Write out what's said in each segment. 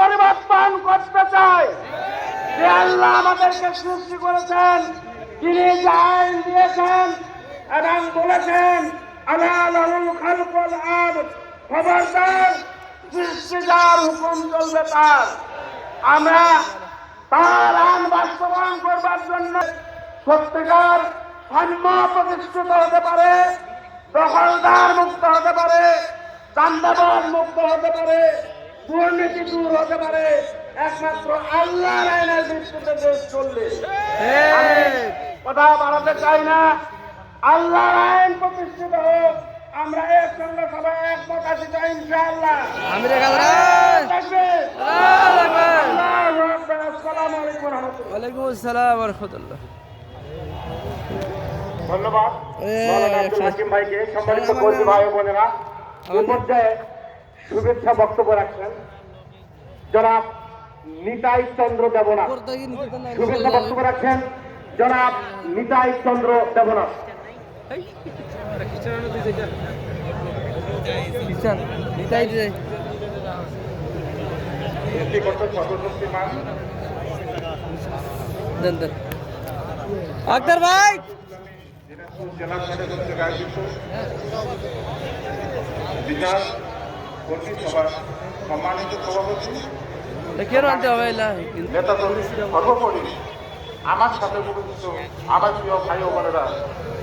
পরিবর্তন করতে চাই। যে আল্লাহ আমাদেরকে সৃষ্টি করেছেন, তিনি যে আইন দিয়েছেন এবং বলেছেন আলা লাহুল খালকুল আমর, খবরদার সৃষ্টি যার হুকুম চলবে তার। আমরা তার আইন বাস্তবায়ন করবার জন্য সত্যিকার সাম্য প্রতিষ্ঠিত হতে পারে, দখলদার মুক্ত হতে পারে, চান্দাবাজ মুক্ত হতে পারে, দুর্নীতি দূর হতে পারে একমাত্র আল্লাহর আইনের ভিত্তিতে দেশ চললে। আমি কথা বাড়াতে চাই না। আল্লাহর আইন প্রতিষ্ঠিত হোক, আমরা এর সঙ্গে সবাই একমত আছি তো ইনশাআল্লাহ। আসসালামু আলাইকুম ওয়া রাহমাতুল্লাহ। ওয়ালাইকুম আসসালাম ওয়া রাহমাতুল্লাহ। ধন্যবাদ হাকিম ভাইকে। সম্মানিত কর্মী ভাই ও বোনেরা, এই পর্যায়ে শুভেচ্ছা বক্তব্য রাখছেন জনাব নিতাই চন্দ্র দেবনাথ। শুভেচ্ছা বক্তব্য রাখছেন জনাব নিতাই চন্দ্র দেবনাথ। আক্তার ভাই জেলা শাখা কর্তৃক আয়োজিত বিকাশ কর্মী সভার সম্মানিত সভাপতি কেন আনতে হবে নেতা কর্মী সর্বোপরি আমার সাথে উপস্থিত আমার প্রিয় ভাই ও বোনেরা,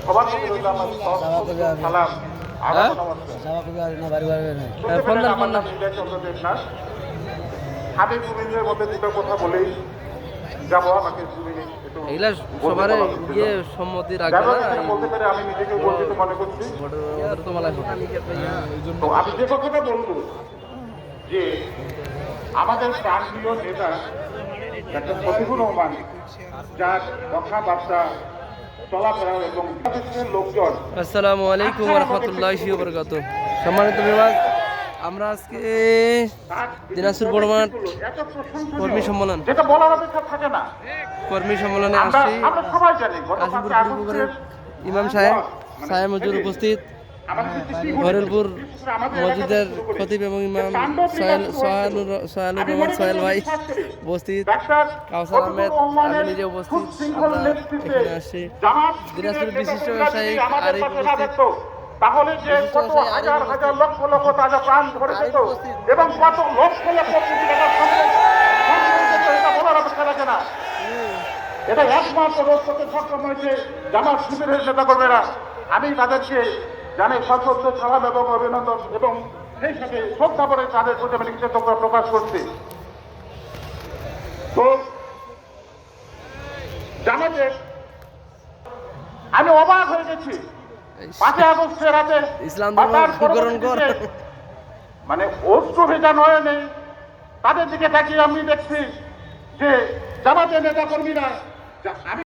সবার প্রতি রইল আমার সালাম, আদাব ও নমস্কার। হাবিবুরের মধ্যে দুটো কথা বলেই যাবো। আমাকে এগুলা সবার ইয়ে সম্মতি রাখবে না, বলতে পারে আমি নিজেকে গর্বিত মনে করছি। তো আমি যে কথাটা বলবো যে আমাদের প্রাণপ্রিয় নেতা ডাক্তার শফিকুর রহমান, যার কথাবার্তা চলাফেরা এবং লোকজন। আসসালামু আলাইকুম ওয়া রাহমাতুল্লাহি ওয়া বারাকাতুহু। সম্মানিত বিভাগ, আমরা আজকে দিনাজপুর বড়মাঠ কর্মী সম্মেলন, যেটা বলার অপেক্ষা থাকে না, কর্মী সম্মেলনে আসছি। আমরা সবাই জানি কাশীপুর ইমাম সাহেব মজুর উপস্থিত, হরেলপুর মসজিদের খতিব এবং ইমাম সোহেলুর রহমান সোহেল ভাই উপস্থিত, কাউসার আহমেদ, আমি নিজে উপস্থিত। আমরা এখানে আসছি। দিনাজপুর বিশিষ্ট ব্যবসায়ী আরিফ উপস্থিত। তাহলে যে কত হাজার হাজার লক্ষ লক্ষ তাজা প্রাণ ধরে যেত এবং কত লক্ষ লক্ষ কোটি টাকা বলার অপেক্ষা রাখে না। এটা একমাত্র রোধ করতে সক্ষম হয়েছে জামাত শিবিরের নেতা কর্মীরা। আমি তাদেরকে জানি সশস্ত্র সালাম এবং অভিনন্দন এবং সেই সাথে শ্রদ্ধা করে তাদের প্রতি আমি কৃতজ্ঞতা প্রকাশ করছি। তো জামাতের আমি অবাক হয়ে গেছি 5 আগস্টের রাতে ইসলাম মানে অস্ত্র ভেজা নয় নেই, তাদের দিকে তাকিয়ে আমি দেখছি যে জামাতের নেতা কর্মীরা